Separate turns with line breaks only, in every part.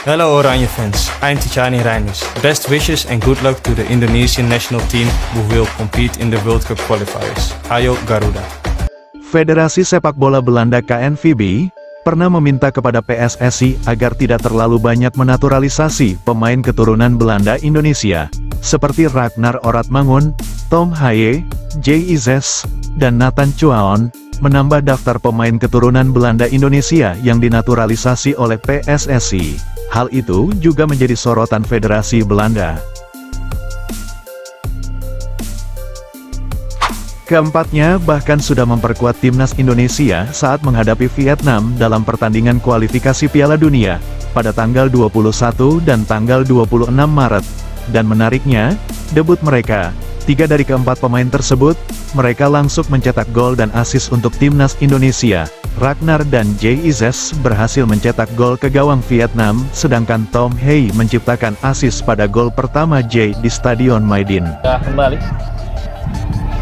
Hello Oranje fans, I'm Tijani Reinders. Best wishes and good luck to the Indonesian national team who will compete in the World Cup qualifiers. Ayo Garuda.
Federasi Sepak Bola Belanda KNVB pernah meminta kepada PSSI agar tidak terlalu banyak menaturalisasi pemain keturunan Belanda Indonesia, seperti Ragnar Oratmangun, Tom Haye, J. Izes, dan Nathan Chuaon, menambah daftar pemain keturunan Belanda Indonesia yang dinaturalisasi oleh PSSI. Hal itu juga menjadi sorotan Federasi Belanda. Keempatnya bahkan sudah memperkuat timnas Indonesia saat menghadapi Vietnam dalam pertandingan kualifikasi Piala Dunia pada tanggal 21 dan tanggal 26 Maret. Dan menariknya, debut mereka, 3 dari keempat pemain tersebut, mereka langsung mencetak gol dan assist untuk timnas Indonesia. Ragnar dan J. Izes berhasil mencetak gol ke gawang Vietnam, sedangkan Tom Haye menciptakan assist pada gol pertama J di Stadion Maidin.
Kembali.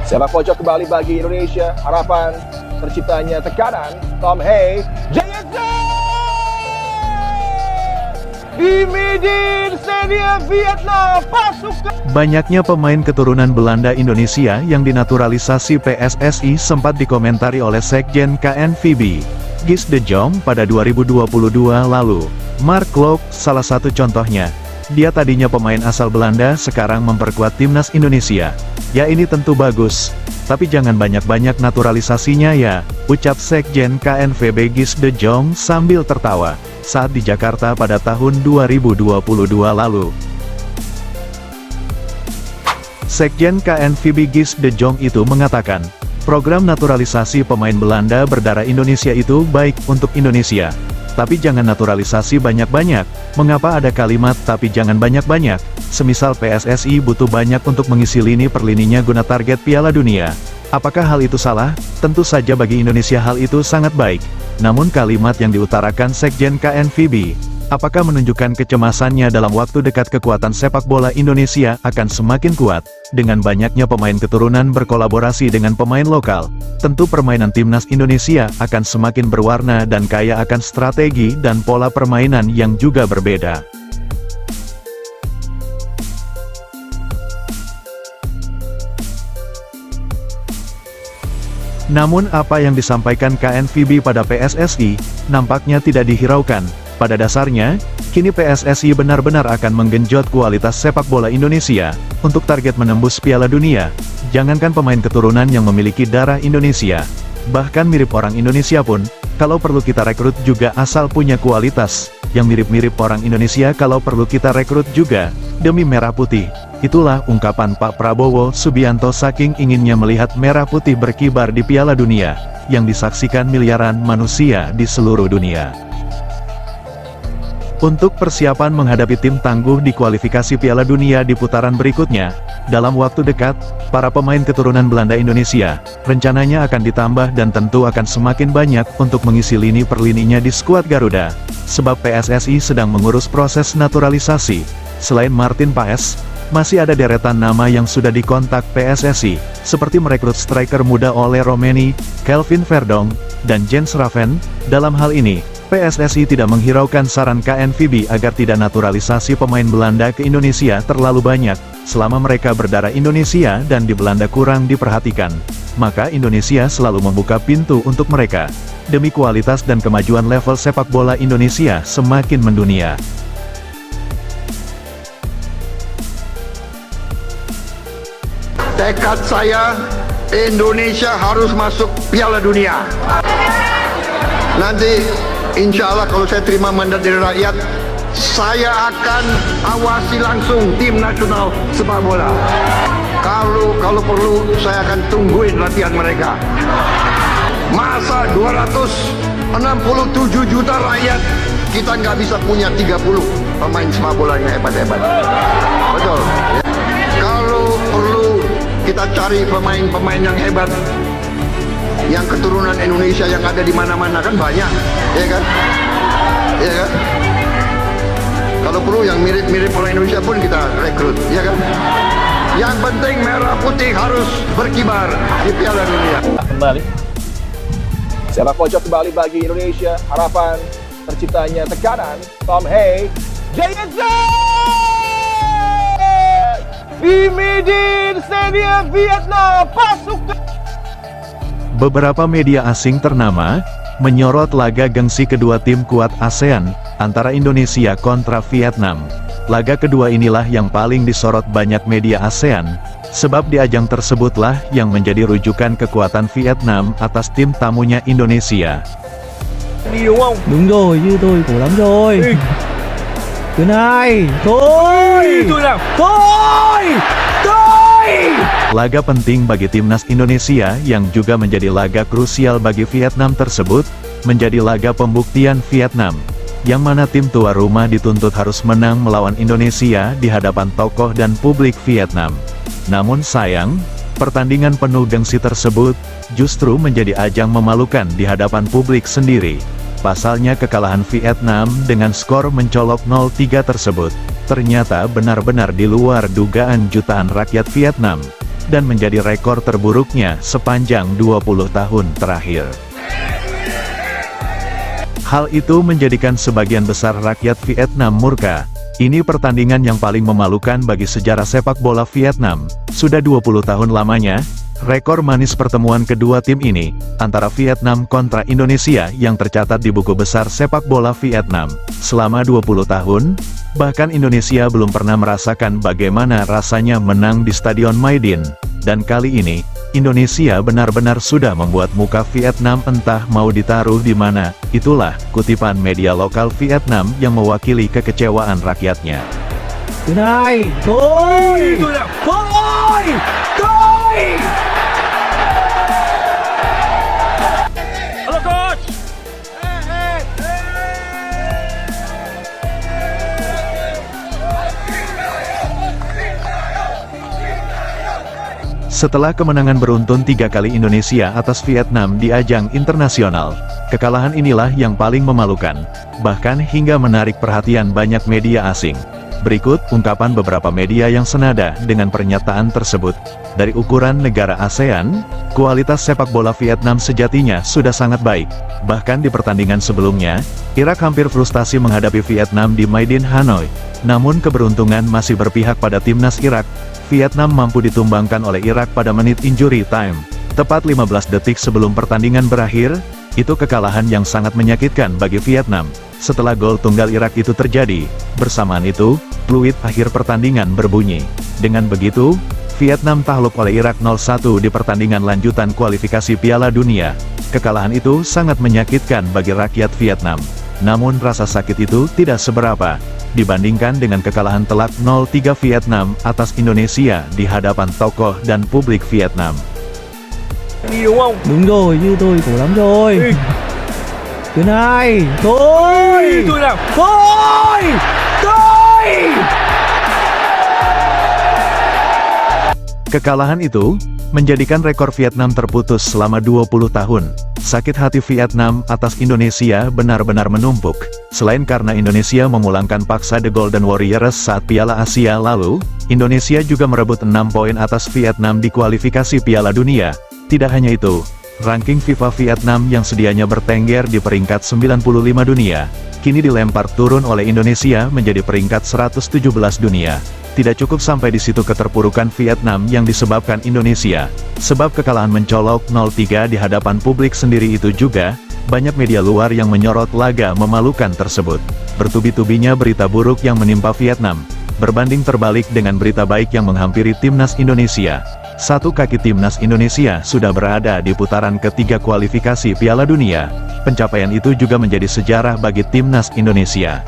Sepak pojok kembali bagi Indonesia. Harapan terciptanya tekanan. Tom Haye. J. Izes! Di Maidin Stadium Vietnam, pasukan.
Banyaknya pemain keturunan Belanda Indonesia yang dinaturalisasi PSSI sempat dikomentari oleh Sekjen KNVB, Guus de Jong pada 2022 lalu. Mark Klok, salah satu contohnya. Dia tadinya pemain asal Belanda, sekarang memperkuat timnas Indonesia. Ya ini tentu bagus, tapi jangan banyak-banyak naturalisasinya ya, ucap Sekjen KNVB Guus de Jong sambil tertawa, saat di Jakarta pada tahun 2022 lalu. Sekjen KNVB Guus de Jong itu mengatakan, program naturalisasi pemain Belanda berdarah Indonesia itu baik untuk Indonesia. Tapi jangan naturalisasi banyak-banyak. Mengapa ada kalimat tapi jangan banyak-banyak? Semisal PSSI butuh banyak untuk mengisi lini per lininya guna target Piala Dunia. Apakah hal itu salah? Tentu saja bagi Indonesia hal itu sangat baik. Namun kalimat yang diutarakan Sekjen KNVB, apakah menunjukkan kecemasannya dalam waktu dekat kekuatan sepak bola Indonesia akan semakin kuat, dengan banyaknya pemain keturunan berkolaborasi dengan pemain lokal. Tentu permainan timnas Indonesia akan semakin berwarna dan kaya akan strategi dan pola permainan yang juga berbeda. Namun apa yang disampaikan KNVB pada PSSI, nampaknya tidak dihiraukan. Pada dasarnya, kini PSSI benar-benar akan menggenjot kualitas sepak bola Indonesia, untuk target menembus Piala Dunia. Jangankan pemain keturunan yang memiliki darah Indonesia, bahkan mirip orang Indonesia pun, kalau perlu kita rekrut juga asal punya kualitas, yang mirip-mirip orang Indonesia kalau perlu kita rekrut juga, demi merah putih. Itulah ungkapan Pak Prabowo Subianto saking inginnya melihat merah putih berkibar di Piala Dunia, yang disaksikan miliaran manusia di seluruh dunia. Untuk persiapan menghadapi tim tangguh di kualifikasi Piala Dunia di putaran berikutnya, dalam waktu dekat, para pemain keturunan Belanda Indonesia, rencananya akan ditambah dan tentu akan semakin banyak untuk mengisi lini per lininya di skuad Garuda. Sebab PSSI sedang mengurus proses naturalisasi. Selain Martin Paes, masih ada deretan nama yang sudah dikontak PSSI, seperti merekrut striker muda Ole Romeni, Kelvin Verdong, dan Jens Raven. Dalam hal ini, PSSI tidak menghiraukan saran KNVB agar tidak naturalisasi pemain Belanda ke Indonesia terlalu banyak, selama mereka berdarah Indonesia dan di Belanda kurang diperhatikan. Maka Indonesia selalu membuka pintu untuk mereka, demi kualitas dan kemajuan level sepak bola Indonesia semakin mendunia.
Tekad saya, Indonesia harus masuk Piala Dunia. Nanti, insya Allah kalau saya terima mandat dari rakyat, saya akan awasi langsung tim nasional sepak bola. Kalau perlu, saya akan tungguin latihan mereka. Masa 267 juta rakyat, kita nggak bisa punya 30 pemain sepak bola yang hebat-hebat. Betul. Kalau perlu, kita cari pemain-pemain yang hebat, yang keturunan Indonesia yang ada di mana-mana, kan banyak, ya kan? Ya kan? Kalau perlu yang mirip-mirip orang Indonesia pun kita rekrut, ya kan? Yang penting merah putih harus berkibar di Piala Dunia.
Kembali. Sepak pojok kembali bagi Indonesia. Harapan terciptanya tekanan. Tom Haye. Jason! Di Midin Stadium Vietnam, pasukan
Beberapa media asing ternama menyorot laga gengsi kedua tim kuat ASEAN antara Indonesia kontra Vietnam. Laga kedua inilah yang paling disorot banyak media ASEAN, sebab di ajang tersebutlah yang menjadi rujukan kekuatan Vietnam atas tim tamunya Indonesia.
Đúng rồi, như tôi khổ lắm rồi. Tuấn Hai, thôi, thôi.
Laga penting bagi timnas Indonesia yang juga menjadi laga krusial bagi Vietnam tersebut, menjadi laga pembuktian Vietnam, yang mana tim tua rumah dituntut harus menang melawan Indonesia di hadapan tokoh dan publik Vietnam. Namun sayang, pertandingan penuh gengsi tersebut, justru menjadi ajang memalukan di hadapan publik sendiri. Pasalnya kekalahan Vietnam dengan skor mencolok 0-3 tersebut, ternyata benar-benar di luar dugaan jutaan rakyat Vietnam, dan menjadi rekor terburuknya sepanjang 20 tahun terakhir. Hal itu menjadikan sebagian besar rakyat Vietnam murka. Ini pertandingan yang paling memalukan bagi sejarah sepak bola Vietnam. Sudah 20 tahun lamanya, rekor manis pertemuan kedua tim ini, antara Vietnam kontra Indonesia yang tercatat di buku besar sepak bola Vietnam. Selama 20 tahun, bahkan Indonesia belum pernah merasakan bagaimana rasanya menang di Stadion Maidin. Dan kali ini, Indonesia benar-benar sudah membuat muka Vietnam entah mau ditaruh di mana. Itulah kutipan media lokal Vietnam yang mewakili kekecewaan rakyatnya.
Tuấn Hai, thôi, thôi, thôi.
Halo coach.
Setelah kemenangan beruntun 3 kali Indonesia atas Vietnam di ajang internasional, kekalahan inilah yang paling memalukan, bahkan hingga menarik perhatian banyak media asing. Berikut ungkapan beberapa media yang senada dengan pernyataan tersebut. Dari ukuran negara ASEAN, kualitas sepak bola Vietnam sejatinya sudah sangat baik. Bahkan di pertandingan sebelumnya, Irak hampir frustasi menghadapi Vietnam di Maidin Hanoi. Namun keberuntungan masih berpihak pada timnas Irak. Vietnam mampu ditumbangkan oleh Irak pada menit injury time. Tepat 15 detik sebelum pertandingan berakhir, itu kekalahan yang sangat menyakitkan bagi Vietnam. Setelah gol tunggal Irak itu terjadi, bersamaan itu, peluit akhir pertandingan berbunyi. Dengan begitu, Vietnam takluk oleh Irak 0-1 di pertandingan lanjutan kualifikasi Piala Dunia. Kekalahan itu sangat menyakitkan bagi rakyat Vietnam. Namun rasa sakit itu tidak seberapa dibandingkan dengan kekalahan telak 0-3 Vietnam atas Indonesia di hadapan tokoh dan publik Vietnam.
Đúng rồi, như tôi khổ lắm rồi. Tuấn Hai, thôi, thôi, thôi.
Kekalahan itu menjadikan rekor Vietnam terputus selama 20 tahun. Sakit hati Vietnam atas Indonesia benar-benar menumpuk. Selain karena Indonesia memulangkan paksa The Golden Warriors saat Piala Asia lalu, Indonesia juga merebut 6 poin atas Vietnam di kualifikasi Piala Dunia. Tidak hanya itu, ranking FIFA Vietnam yang sedianya bertengger di peringkat 95 dunia, kini dilempar turun oleh Indonesia menjadi peringkat 117 dunia. Tidak cukup sampai di situ keterpurukan Vietnam yang disebabkan Indonesia, sebab kekalahan mencolok 0-3 di hadapan publik sendiri itu juga, banyak media luar yang menyorot laga memalukan tersebut. Bertubi-tubinya berita buruk yang menimpa Vietnam, berbanding terbalik dengan berita baik yang menghampiri timnas Indonesia. Satu kaki timnas Indonesia sudah berada di putaran ketiga kualifikasi Piala Dunia. Pencapaian itu juga menjadi sejarah bagi timnas Indonesia.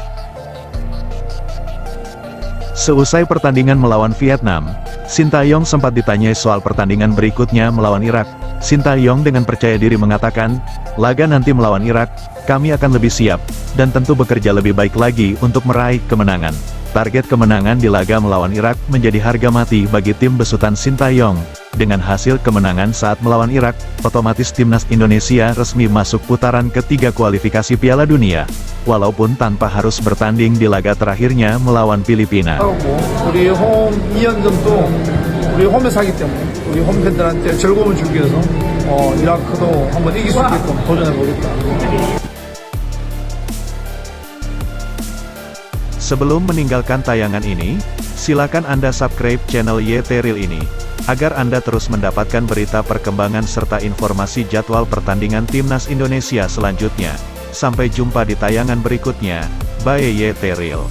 Seusai pertandingan melawan Vietnam, Sintayong sempat ditanyai soal pertandingan berikutnya melawan Irak. Sintayong dengan percaya diri mengatakan, laga nanti melawan Irak, kami akan lebih siap, dan tentu bekerja lebih baik lagi untuk meraih kemenangan. Target kemenangan di laga melawan Irak menjadi harga mati bagi tim besutan Sintayong. Dengan hasil kemenangan saat melawan Irak, otomatis timnas Indonesia resmi masuk putaran ketiga kualifikasi Piala Dunia, walaupun tanpa harus bertanding di laga terakhirnya melawan Filipina.
우리 홈 2연전도 우리 홈에서 하기 때문에 우리 홈팬들한테 즐거움을 주기 위해서 이라크도 한번 이길 수 있게끔 도전해 보겠다.
Sebelum meninggalkan tayangan ini, silakan Anda subscribe channel YT Real ini, agar Anda terus mendapatkan berita perkembangan serta informasi jadwal pertandingan Timnas Indonesia selanjutnya. Sampai jumpa di tayangan berikutnya, bye YT Real.